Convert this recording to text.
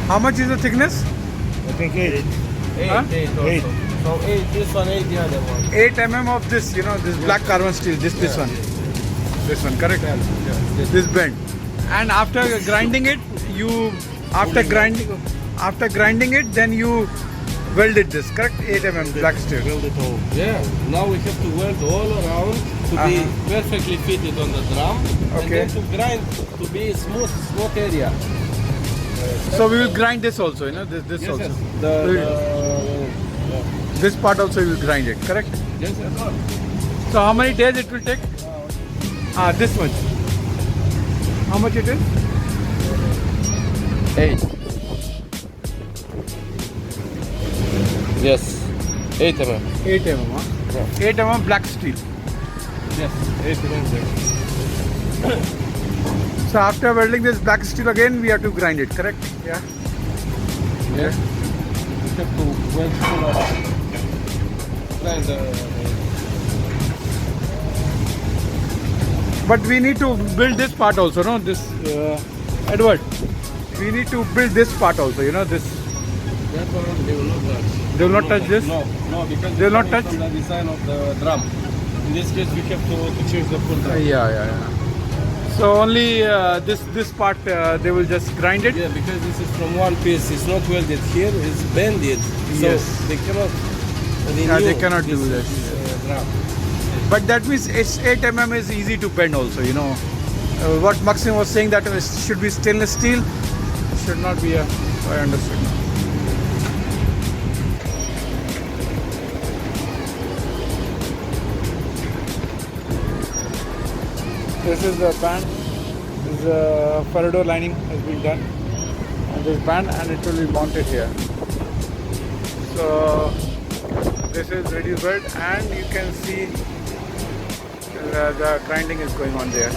How much is the thickness? I think 8. 8, Huh? 8 also. 8. So 8 this one, 8 the other one. 8 mm of this, you know, this black carbon steel, this one. This one, correct? This bend. And after grinding it, after grinding it, then you welded this, correct? 8 mm black steel. Build it all. Yeah. Now we have to weld all around to be perfectly fitted on the drum. Okay. And then to grind to be smooth area. So we will grind this also, you know, this Yes, also. yes. This part also you will grind it, correct? Yes, yes. So how many days it will take? This much. How much it is? 8. Yes. 8 mm. 8 mm, huh? Yeah. 8 mm black steel. Yes. 8 mm. So after welding this black steel again, we have to grind it, correct? Yeah. Yes. We have to weld full around. Grind But we need to build this part also, no? This, Edward. We need to build this part also, you know, this. that one they will not touch. They will not touch this? No, because They will not coming touch? from the design of the drum. In this case, we have to change the full drum. Yeah. So only this part they will just grind it. Yeah, because this is from one piece. It's not welded here. It's bended. So Yes. they cannot. Yeah, they cannot do that. Drum. But that means it's 8 mm is easy to bend also, you know. What Maxim was saying that it should be stainless steel, should not be a. I understood. This is the band. This Faraday lining has been done on this band, and it will be mounted here. So this is ready weld, and you can see the grinding is going on there.